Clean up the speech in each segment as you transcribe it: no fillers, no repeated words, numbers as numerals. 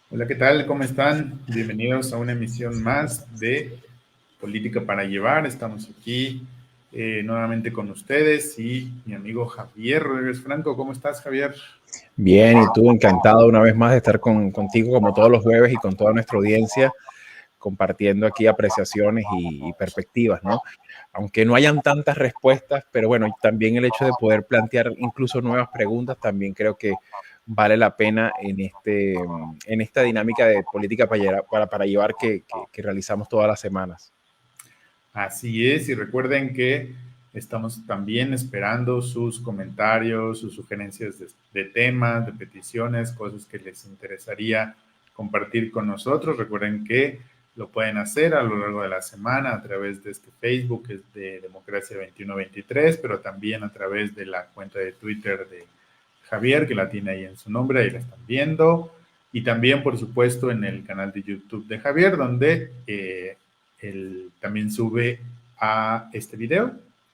Hola, ¿qué tal? ¿Cómo están? Bienvenidos a una emisión más de Política para Llevar. Estamos aquí nuevamente con ustedes y mi amigo Javier Rodríguez Franco. ¿Cómo estás, Javier? Bien, y tú encantado una vez más de estar contigo como todos los jueves y con toda nuestra audiencia compartiendo aquí apreciaciones y perspectivas, ¿no? Aunque no hayan tantas respuestas, pero bueno, también el hecho de poder plantear incluso nuevas preguntas también creo que vale la pena en esta dinámica de política para llevar que realizamos todas las semanas. Así es, y recuerden que estamos también esperando sus comentarios, sus sugerencias de temas, de peticiones, cosas que les interesaría compartir con nosotros. Recuerden que lo pueden hacer a lo largo de la semana a través de este Facebook, que es de Democracia 2123, pero también a través de la cuenta de Twitter de Javier, que la tiene ahí en su nombre, ahí la están viendo. Y también, por supuesto, en el canal de YouTube de Javier, donde él también sube a este video.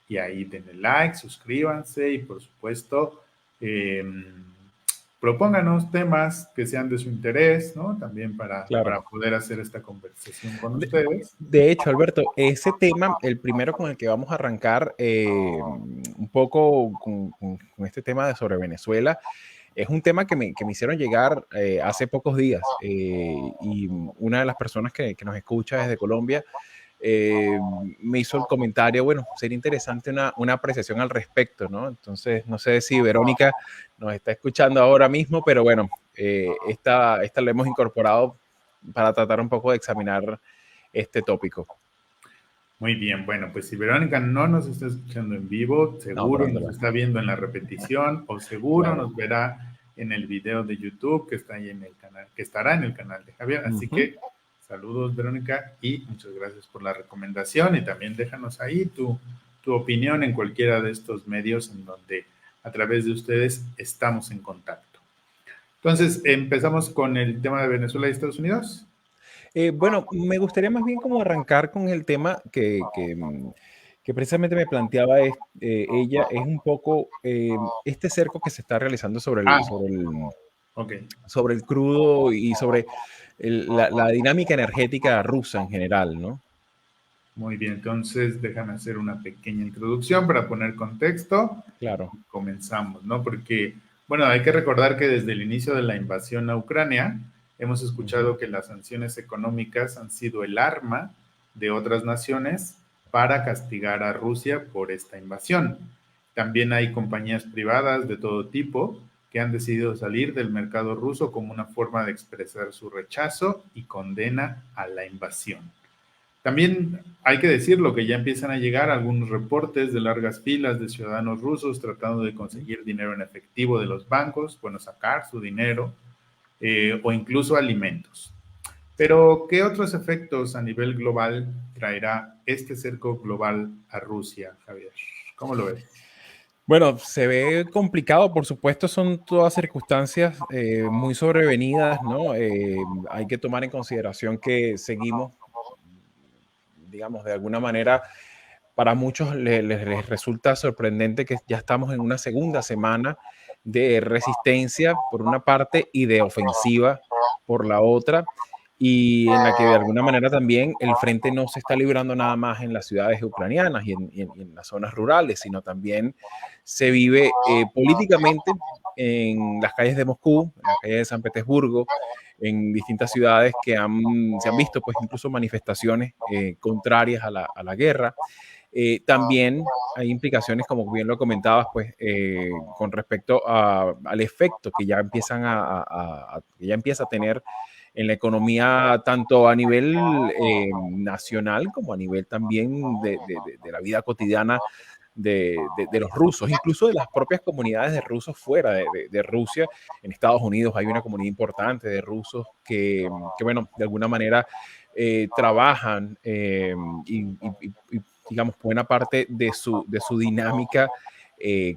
Y ahí denle like, suscríbanse y, por supuesto, eh, propónganos temas que sean de su interés, ¿no? También para Claro. poder hacer esta conversación con De, ustedes. de hecho, Alberto, ese tema, el primero con el que vamos a arrancar un poco con este tema de sobre Venezuela, es un tema que me hicieron llegar hace pocos días y una de las personas que nos escucha desde Colombia me hizo el comentario, bueno, sería interesante una apreciación al respecto, ¿no? Entonces, no sé si Verónica nos está escuchando ahora mismo, pero bueno, esta la hemos incorporado para tratar un poco de examinar este tópico. Muy bien, bueno, pues si Verónica no nos está escuchando en vivo, No, pero seguro nos ándalo. está viendo en la repetición o seguro Claro. nos verá en el video de YouTube que está ahí en el canal, que estará en el canal de Javier. Así Ujú. que saludos, Verónica, y muchas gracias por la recomendación y también déjanos ahí tu opinión en cualquiera de estos medios en donde a través de ustedes estamos en contacto. Entonces, empezamos con el tema de Venezuela y Estados Unidos. Bueno, me gustaría más bien como arrancar con el tema que precisamente me planteaba ella, es un poco este cerco que se está realizando Ah, ok. sobre el crudo y sobre la dinámica energética rusa en general, ¿no? Muy bien, entonces déjame hacer una pequeña introducción para poner contexto. Claro. Comenzamos, ¿no? Porque, bueno, hay que recordar que desde el inicio de la invasión a Ucrania hemos Ujú. escuchado que las sanciones económicas han sido el arma de otras naciones para castigar a Rusia por esta invasión. También hay compañías privadas de todo tipo que han decidido salir del mercado ruso como una forma de expresar su rechazo y condena a la invasión. También hay que decirlo que ya empiezan a llegar algunos reportes de largas filas de ciudadanos rusos tratando de conseguir dinero en efectivo de los bancos, bueno, sacar su dinero o incluso alimentos. Pero, ¿qué otros efectos a nivel global traerá este cerco global a Rusia, Javier? ¿Cómo lo ves? Bueno, se ve complicado, por supuesto, son todas circunstancias muy sobrevenidas, ¿no? Hay que tomar en consideración que seguimos, digamos, de alguna manera, para muchos les resulta sorprendente que ya estamos en una segunda semana de resistencia por una parte y de ofensiva por la otra, y en la que de alguna manera también el frente no se está librando nada más en las ciudades ucranianas y en las zonas rurales, sino también se vive políticamente en las calles de Moscú, en las calles de San Petersburgo, en distintas ciudades se han visto pues incluso manifestaciones contrarias a la guerra. También hay implicaciones, como bien lo comentabas, pues con respecto al efecto que ya que ya empieza a tener en la economía, tanto a nivel nacional como a nivel también de la vida cotidiana de los rusos, incluso de las propias comunidades de rusos fuera de Rusia. En Estados Unidos hay una comunidad importante de rusos que bueno, de alguna manera trabajan digamos, buena parte de su dinámica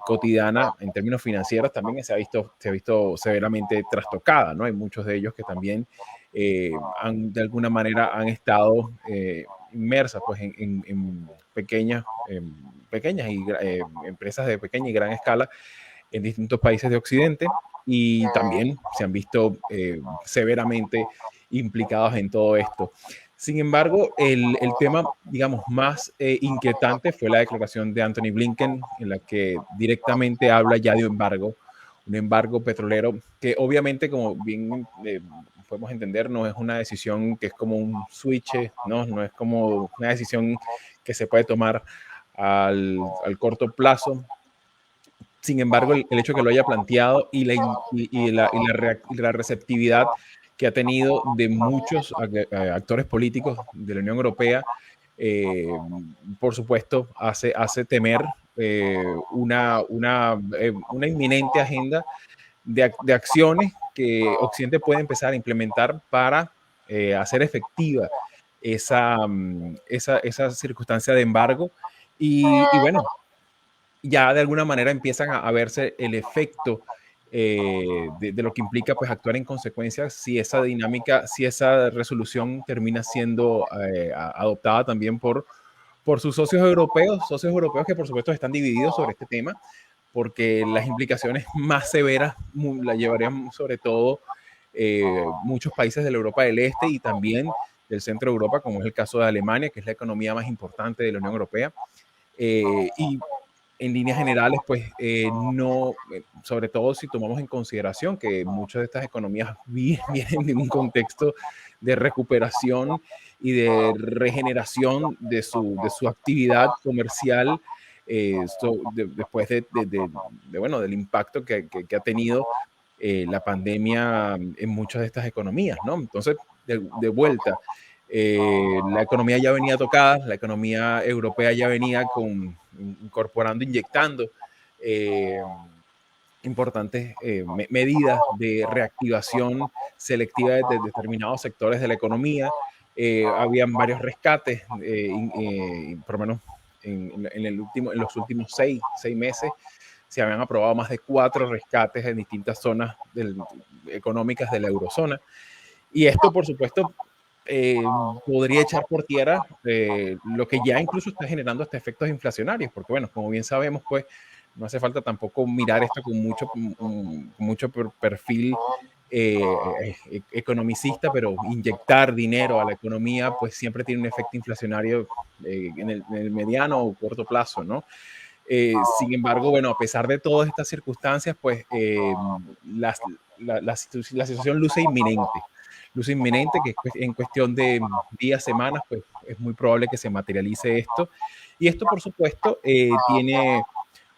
cotidiana en términos financieros también se ha visto severamente trastocada, ¿no? Hay muchos de ellos que también de alguna manera han estado inmersas pues, en pequeñas empresas de pequeña y gran escala en distintos países de Occidente. y también se han visto severamente implicados en todo esto. Sin embargo, el tema, digamos, más inquietante fue la declaración de Anthony Blinken, en la que directamente habla ya de un embargo petrolero, que obviamente, como bien podemos entender, no es una decisión que es como un switch, no es como una decisión que se puede tomar al corto plazo. Sin embargo, el hecho de que lo haya planteado y la receptividad que ha tenido de muchos actores políticos de la Unión Europea, por supuesto, hace temer una inminente agenda de acciones que Occidente puede empezar a implementar para hacer efectiva esa circunstancia de embargo. Y bueno, ya de alguna manera empiezan a verse el efecto de lo que implica pues actuar en consecuencia si esa dinámica, si esa resolución termina siendo adoptada también por sus socios europeos que por supuesto están divididos sobre este tema, porque las implicaciones más severas las llevarían sobre todo muchos países de la Europa del Este y también del centro de Europa, como es el caso de Alemania, que es la economía más importante de la Unión Europea. Y en líneas generales, pues no, sobre todo si tomamos en consideración que muchas de estas economías vienen de un contexto de recuperación y de regeneración de su actividad comercial después bueno, del impacto que ha tenido la pandemia en muchas de estas economías, ¿no? Entonces, de vuelta, la economía ya venía tocada, la economía europea ya venía incorporando, inyectando importantes medidas de reactivación selectiva de determinados sectores de la economía. Habían varios rescates, por lo menos en los últimos seis meses se habían aprobado más de 4 rescates en distintas zonas económicas de la eurozona. Y esto, por supuesto, podría echar por tierra lo que ya incluso está generando hasta efectos inflacionarios, porque bueno, como bien sabemos, pues no hace falta tampoco mirar esto con mucho perfil economicista, pero inyectar dinero a la economía pues siempre tiene un efecto inflacionario en el mediano o corto plazo, ¿no? Sin embargo, bueno, a pesar de todas estas circunstancias, pues la situación luce inminente, que en cuestión de días, semanas, pues es muy probable que se materialice esto. Y esto, por supuesto, tiene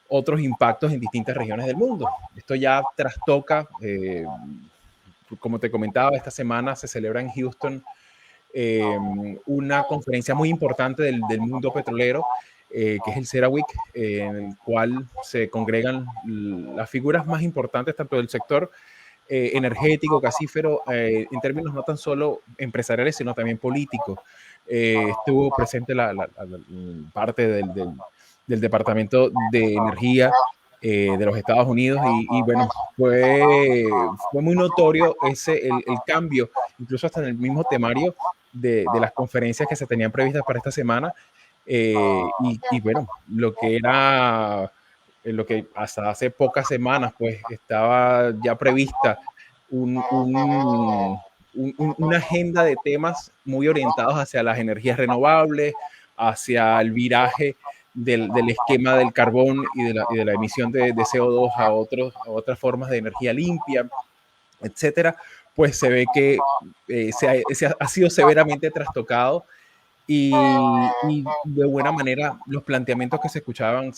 otros impactos en distintas regiones del mundo. Esto ya trastoca, como te comentaba, esta semana se celebra en Houston una conferencia muy importante del mundo petrolero, que es el CERAWeek, en el cual se congregan las figuras más importantes tanto del sector energético, gasífero, en términos no tan solo empresariales, sino también políticos. Estuvo presente la parte del Departamento de Energía de los Estados Unidos y bueno, fue muy notorio el cambio, incluso hasta en el mismo temario de las conferencias que se tenían previstas para esta semana. Y bueno, lo que hasta hace pocas semanas pues estaba ya prevista una agenda de temas muy orientados hacia las energías renovables, hacia el viraje del esquema del carbón y de la emisión de CO2 a otras formas de energía limpia, etcétera, pues se ve que se ha sido severamente trastocado y de buena manera los planteamientos que se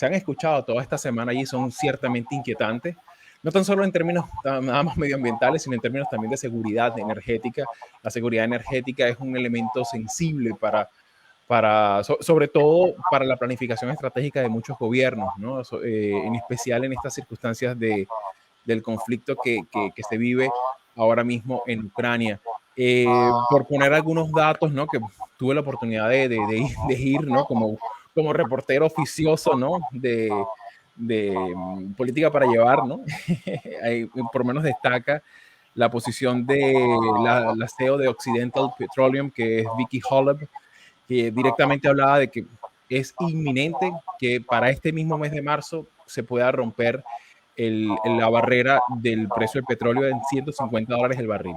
han escuchado toda esta semana allí son ciertamente inquietantes, no tan solo en términos nada más medioambientales, sino en términos también de seguridad energética. La seguridad energética es un elemento sensible sobre todo para la planificación estratégica de muchos gobiernos, ¿no? En especial en estas circunstancias del conflicto que se vive ahora mismo en Ucrania. Por poner algunos datos, ¿no? Que tuve la oportunidad de ir, ¿no? Como reportero oficioso, ¿no? De política para llevar, ¿no? Ahí, por lo menos destaca la posición de la CEO de Occidental Petroleum, que es Vicky Holub, que directamente hablaba de que es inminente que para este mismo mes de marzo se pueda romper la barrera del precio del petróleo en $150 el barril.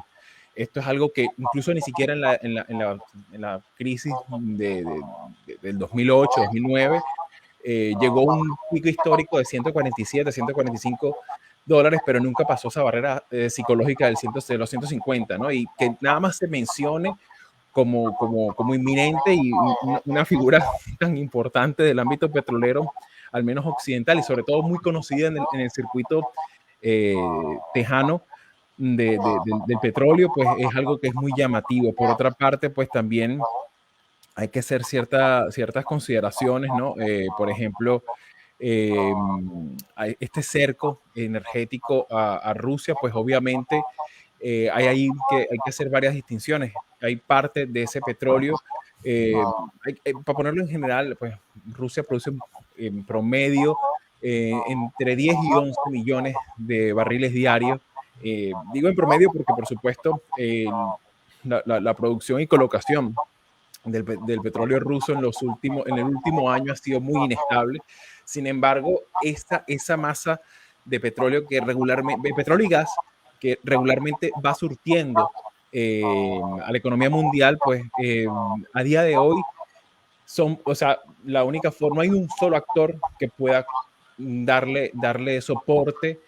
Esto es algo que incluso ni siquiera en la crisis del 2008, 2009, llegó a un pico histórico de 147, 145 dólares, pero nunca pasó esa barrera psicológica de los 150, ¿no? Y que nada más se mencione como inminente y una figura tan importante del ámbito petrolero, al menos occidental, y sobre todo muy conocida en el circuito tejano del petróleo, pues es algo que es muy llamativo. Por otra parte, pues también hay que hacer ciertas consideraciones, ¿no? Por ejemplo, eh, este cerco energético a Rusia, pues obviamente hay que hacer varias distinciones. Hay parte de ese petróleo, eh, para ponerlo en general, pues Rusia produce en promedio entre 10 y 11 millones de barriles diarios. Digo en promedio porque, por supuesto, la producción y colocación del petróleo ruso en el último año ha sido muy inestable. Sin embargo, esa masa de petróleo de petróleo y gas que regularmente va surtiendo a la economía mundial, pues a día de hoy o sea, la única forma, no hay un solo actor que pueda darle soporte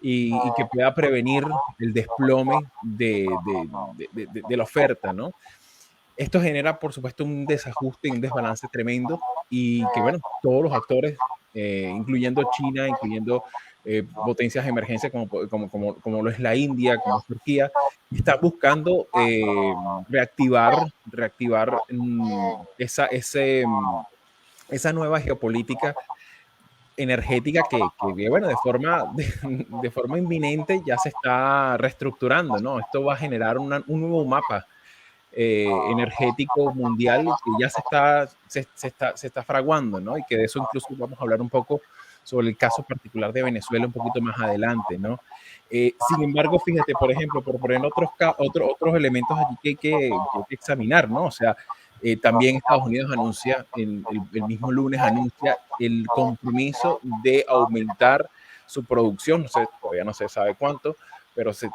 y que pueda prevenir el desplome de la oferta, ¿no? Esto genera, por supuesto, un desajuste y un desbalance tremendo y que, bueno, todos los actores, incluyendo China, incluyendo potencias de emergencia como lo es la India, como es Turquía, están buscando reactivar esa nueva geopolítica energética que, bueno, de forma inminente ya se está reestructurando, ¿no? Esto va a generar un nuevo mapa energético mundial que ya se está fraguando, ¿no? Y que de eso incluso vamos a hablar un poco sobre el caso particular de Venezuela un poquito más adelante, ¿no? Sin embargo, fíjate, por ejemplo, por poner otros elementos allí que hay que examinar, ¿no? O sea, también Estados Unidos anuncia, el mismo lunes anuncia el compromiso de aumentar su producción, no sé, todavía no se sabe cuánto, pero se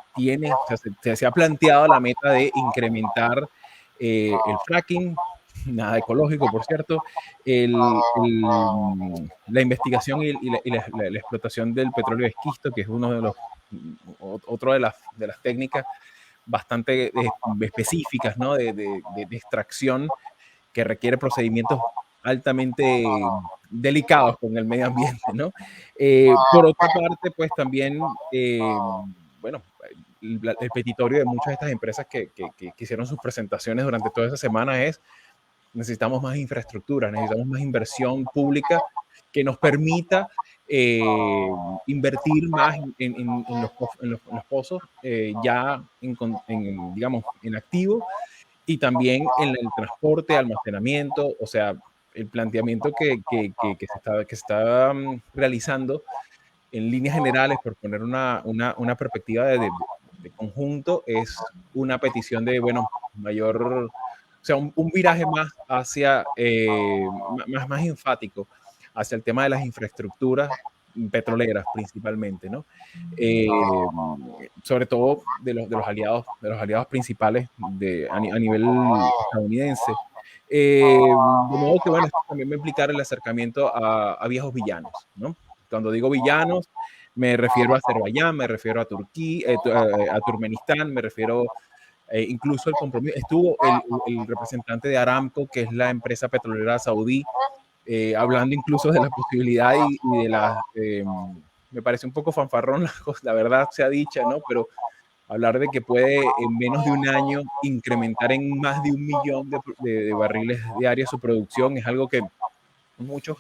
ha planteado la meta de incrementar el fracking, nada ecológico, por cierto, la investigación la explotación del petróleo de esquisto, que es uno de los, otro de las técnicas bastante específicas, ¿no? De extracción que requiere procedimientos altamente delicados con el medio ambiente, ¿no? Por otra parte, pues también, bueno, el petitorio de muchas de estas empresas que hicieron sus presentaciones durante toda esa semana es: necesitamos más infraestructura, necesitamos más inversión pública que nos permita invertir más en los pozos ya digamos, en activo, y también en el transporte, almacenamiento, o sea, el planteamiento que se está realizando en líneas generales, por poner una perspectiva de conjunto, es una petición de, bueno, mayor, o sea, un viraje más hacia, más enfático hacia el tema de las infraestructuras petroleras principalmente, ¿no? Sobre todo de los aliados principales a nivel estadounidense. De modo que, bueno, esto también va a implicar el acercamiento a viejos villanos, ¿no? Cuando digo villanos, me refiero a Azerbaiyán, me refiero a Turquía, a Turkmenistán, me refiero incluso el compromiso. Estuvo el representante de Aramco, que es la empresa petrolera saudí, hablando incluso de la posibilidad y de la... me parece un poco fanfarrón la verdad sea dicha, ¿no? Pero hablar de que puede en menos de un año incrementar en más de 1 millón de barriles diarios su producción es algo que muchos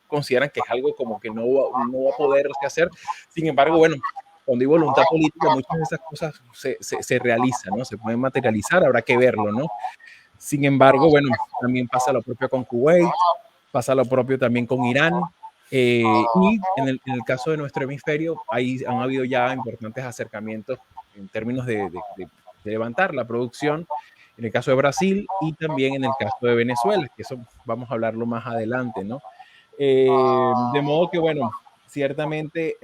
consideran que es algo como que no va a poderse hacer. Sin embargo, bueno, cuando hay voluntad política, muchas de esas cosas se realizan, ¿no? Se pueden materializar, habrá que verlo, ¿no? Sin embargo, bueno, también pasa lo propio con Kuwait, pasa lo propio también con Irán, y en el caso de nuestro hemisferio, ahí han habido ya importantes acercamientos en términos de levantar la producción, en el caso de Brasil y también en el caso de Venezuela, que eso vamos a hablarlo más adelante, ¿no? De modo que, bueno, ciertamente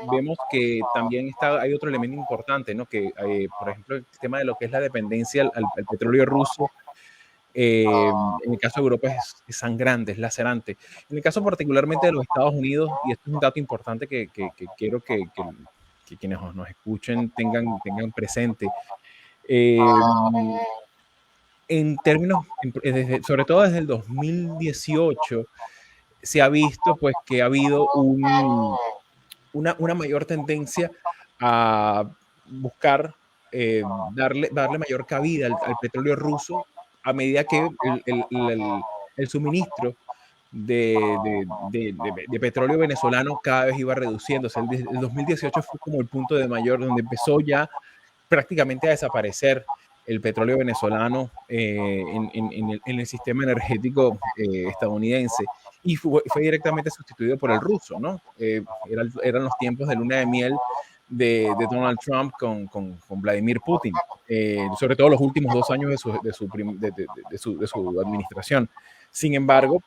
vemos que también hay otro elemento importante, ¿no? Que, por ejemplo, el tema de lo que es la dependencia al petróleo ruso, en el caso de Europa es sangrante, es lacerante. En el caso particularmente de los Estados Unidos, y esto es un dato importante que quiero que quienes nos escuchen tengan presente, eh, en términos, sobre todo desde el 2018, se ha visto pues que ha habido una mayor tendencia a buscar darle mayor cabida al petróleo ruso a medida que el suministro de petróleo venezolano cada vez iba reduciéndose. El 2018 fue como el punto de mayor, donde empezó ya prácticamente a desaparecer el petróleo venezolano en el sistema energético estadounidense y fue directamente sustituido por el ruso, ¿no? Eran los tiempos de luna de miel de Donald Trump con Vladimir Putin, sobre todo los últimos 2 años de su administración. Sin embargo,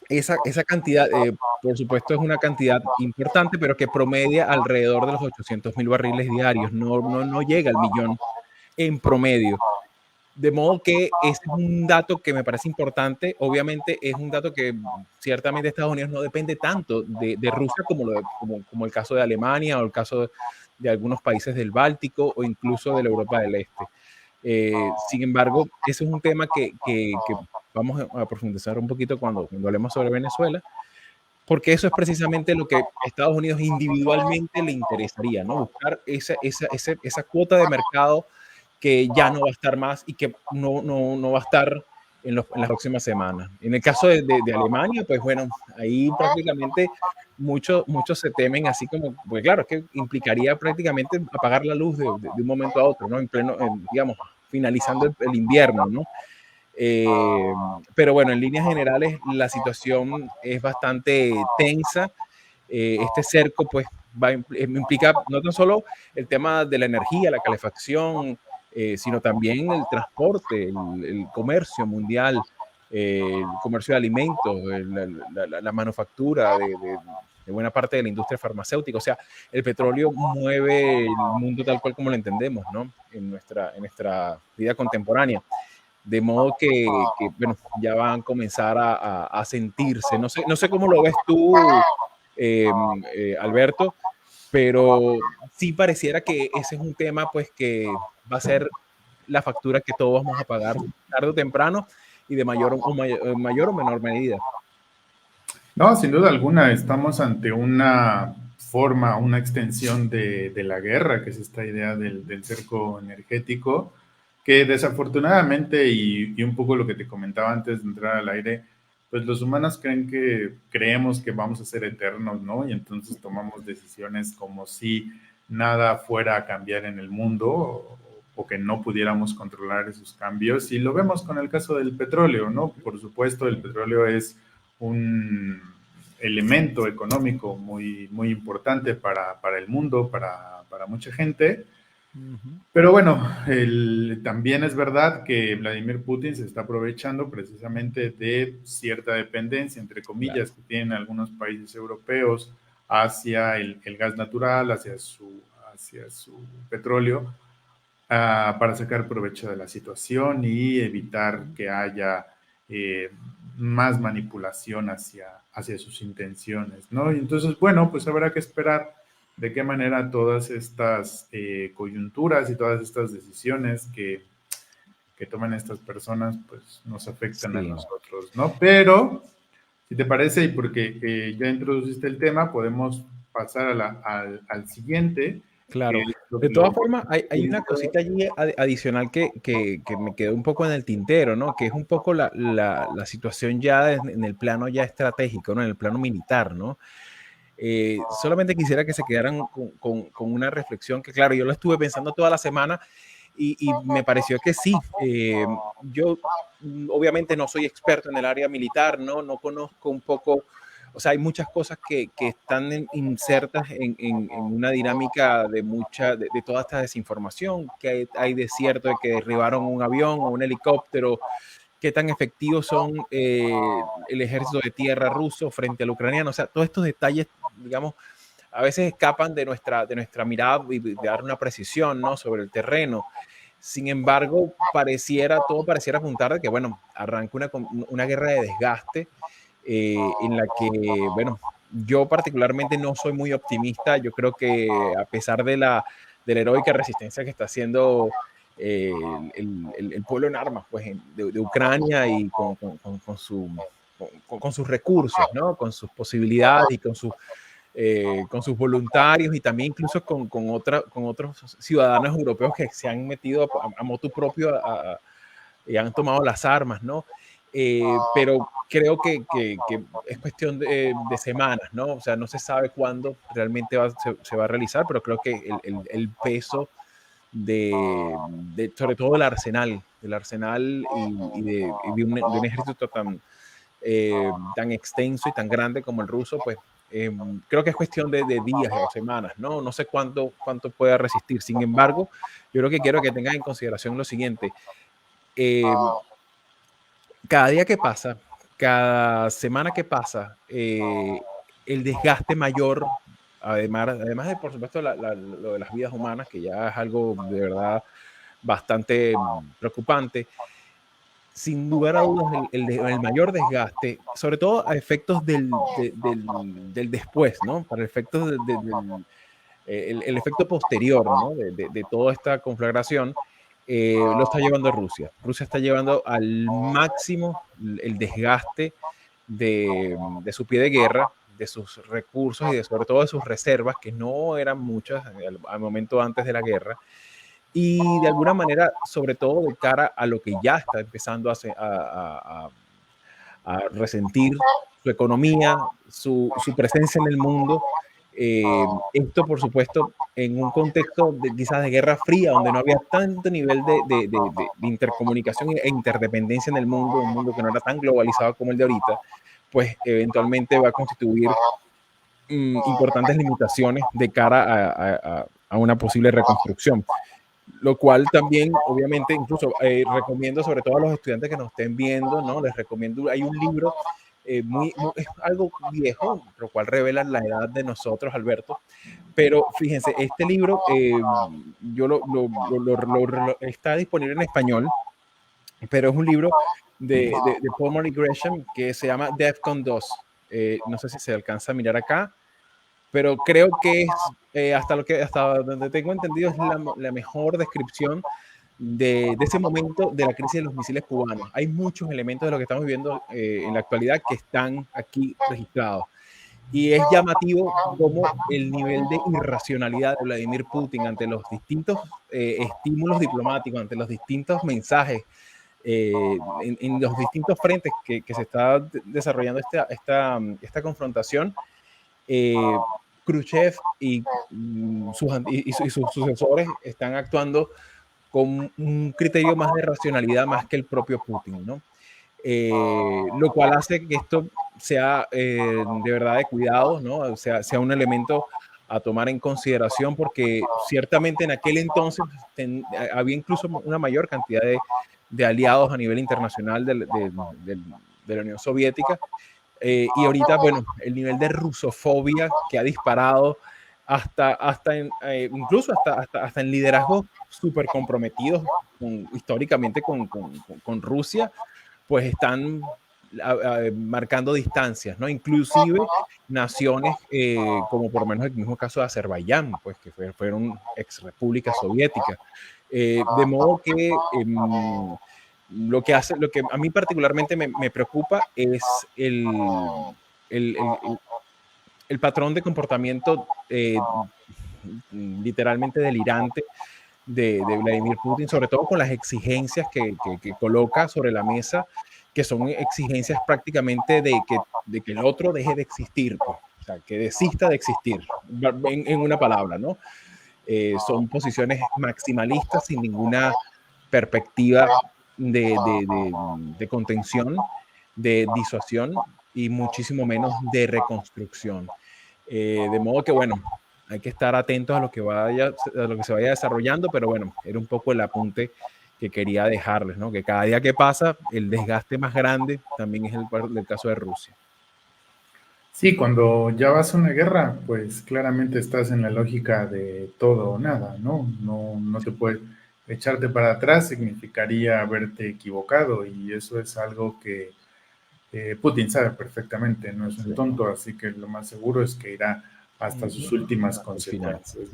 esa cantidad, por supuesto, es una cantidad importante, pero que promedia alrededor de los 800.000 barriles diarios, no llega al millón en promedio. De modo que ese es un dato que me parece importante. Obviamente es un dato que ciertamente Estados Unidos no depende tanto de Rusia como el caso de Alemania o el caso de algunos países del Báltico o incluso de la Europa del Este. Sin embargo, ese es un tema que vamos a profundizar un poquito cuando hablemos sobre Venezuela, porque eso es precisamente lo que Estados Unidos individualmente le interesaría, ¿no? Buscar esa cuota de mercado que ya no va a estar más y que no va a estar en las próximas semanas. En el caso de Alemania, pues bueno, ahí prácticamente muchos se temen así como, pues claro, es que implicaría prácticamente apagar la luz de un momento a otro, ¿no? En pleno, digamos, finalizando el invierno, ¿no? Pero bueno, en líneas generales la situación es bastante tensa. Este cerco pues implica no tan solo el tema de la energía, la calefacción, sino también el transporte, el comercio mundial, el comercio de alimentos, la manufactura de buena parte de la industria farmacéutica. O sea, el petróleo mueve el mundo tal cual como lo entendemos, ¿no? En nuestra vida contemporánea. De modo bueno, ya van a comenzar a sentirse. No sé cómo lo ves tú, Alberto, pero sí pareciera que ese es un tema pues que va a ser la factura que todos vamos a pagar tarde o temprano y de mayor o menor medida. No, sin duda alguna, estamos ante una forma, una extensión de la guerra, que es esta idea del cerco energético, que desafortunadamente, y un poco lo que te comentaba antes de entrar al aire, pues los humanos creemos que vamos a ser eternos, ¿no? Y entonces tomamos decisiones como si nada fuera a cambiar en el mundo o que no pudiéramos controlar esos cambios. Y lo vemos con el caso del petróleo, ¿no? Por supuesto, el petróleo es un elemento económico muy importante para el mundo, para mucha gente. Pero bueno, también es verdad que Vladimir Putin se está aprovechando precisamente de cierta dependencia, entre comillas, que tienen algunos países europeos hacia el gas natural, hacia su petróleo, para sacar provecho de la situación y evitar que haya más manipulación hacia sus intenciones, ¿no? Y entonces, bueno, pues habrá que esperar de qué manera todas estas coyunturas y todas estas decisiones que toman estas personas, pues nos afectan a nosotros, ¿no? Pero, si te parece, y porque ya introduciste el tema, podemos pasar al siguiente. Claro. De todas formas, hay una cosita allí adicional que me quedó un poco en el tintero, ¿no? Que es un poco la situación ya en el plano ya estratégico, ¿no? En el plano militar, ¿no? Solamente quisiera que se quedaran con una reflexión que, claro, yo lo estuve pensando toda la semana y me pareció que sí. Yo obviamente no soy experto en el área militar, ¿no? No conozco un poco, o sea, hay muchas cosas que están insertas en una dinámica de toda esta desinformación, que hay de cierto de que derribaron un avión o un helicóptero qué tan efectivos son el ejército de tierra ruso frente al ucraniano. O sea, todos estos detalles, digamos, a veces escapan de nuestra mirada y de dar una precisión, ¿no?, sobre el terreno. Sin embargo, todo pareciera apuntar de que, bueno, arranca una guerra de desgaste en la que, bueno, yo particularmente no soy muy optimista. Yo creo que a pesar de la heroica resistencia que está haciendo el pueblo en armas, pues, de Ucrania, y con sus recursos, ¿no?, con sus posibilidades y con sus voluntarios, y también incluso con otros ciudadanos europeos que se han metido a motu propio y han tomado las armas, ¿no? Pero creo que es cuestión de semanas, ¿no? O sea, no se sabe cuándo realmente se va a realizar, pero creo que el peso sobre todo del arsenal y de un ejército tan extenso y tan grande como el ruso, pues creo que es cuestión de días o semanas, ¿no? No sé cuánto pueda resistir. Sin embargo, yo lo que quiero que tengan en consideración lo siguiente. eh, Cada día que pasa, cada semana que pasa, el desgaste mayor, además de, por supuesto, lo de las vidas humanas, que ya es algo de verdad bastante preocupante, sin lugar a dudas, el mayor desgaste, sobre todo a efectos del después, ¿no? Para efectos el efecto posterior, ¿no?, de toda esta conflagración, lo está llevando Rusia. Rusia está llevando al máximo el desgaste de su pie de guerra, de sus recursos y sobre todo de sus reservas, que no eran muchas al momento antes de la guerra, y de alguna manera, sobre todo de cara a lo que ya está empezando a resentir su economía, su presencia en el mundo. Esto, por supuesto, en un contexto quizás de guerra fría, donde no había tanto nivel de intercomunicación e interdependencia en el mundo, un mundo que no era tan globalizado como el de ahorita, pues eventualmente va a constituir importantes limitaciones de cara a una posible reconstrucción. Lo cual también, obviamente, incluso recomiendo, sobre todo a los estudiantes que nos estén viendo, ¿no? Les recomiendo, hay un libro es algo viejo, lo cual revela la edad de nosotros, Alberto. Pero fíjense, este libro está disponible en español, pero es un libro de Paul Murray Gresham que se llama DEFCON 2. No sé si se alcanza a mirar acá, pero creo que es, hasta donde tengo entendido, es la mejor descripción de ese momento de la crisis de los misiles cubanos. Hay muchos elementos de lo que estamos viviendo en la actualidad que están aquí registrados. Y es llamativo cómo el nivel de irracionalidad de Vladimir Putin ante los distintos estímulos diplomáticos, ante los distintos mensajes, en los distintos frentes que se está desarrollando esta confrontación. Khrushchev y sus sucesores están actuando con un criterio más de racionalidad más que el propio Putin, ¿no? Lo cual hace que esto sea de verdad de cuidado, ¿no? O sea un elemento a tomar en consideración, porque ciertamente en aquel entonces había incluso una mayor cantidad de aliados a nivel internacional de la Unión Soviética. Y ahorita, bueno, el nivel de rusofobia que ha disparado incluso hasta en liderazgos súper comprometidos históricamente con Rusia, pues están marcando distancias, ¿no? Inclusive naciones como por lo menos el mismo caso de Azerbaiyán, pues que fueron ex repúblicas soviéticas. De modo que lo que a mí particularmente me preocupa es el, el, el patrón de comportamiento literalmente delirante de Vladimir Putin, sobre todo con las exigencias que coloca sobre la mesa, que son exigencias prácticamente de que el otro deje de existir, pues. O sea, que desista de existir, en una palabra, ¿no? Son posiciones maximalistas sin ninguna perspectiva de contención, de disuasión y muchísimo menos de reconstrucción. De modo que, bueno, hay que estar atentos a lo que se vaya desarrollando, pero bueno, era un poco el apunte que quería dejarles, ¿no? Que cada día que pasa, el desgaste más grande también es el caso de Rusia. Sí, cuando ya vas a una guerra, pues claramente estás en la lógica de todo o nada, ¿no? No te puedes echarte para atrás, significaría haberte equivocado y eso es algo que Putin sabe perfectamente, no es un Sí. tonto, así que lo más seguro es que irá hasta sus últimas Al final. consecuencias.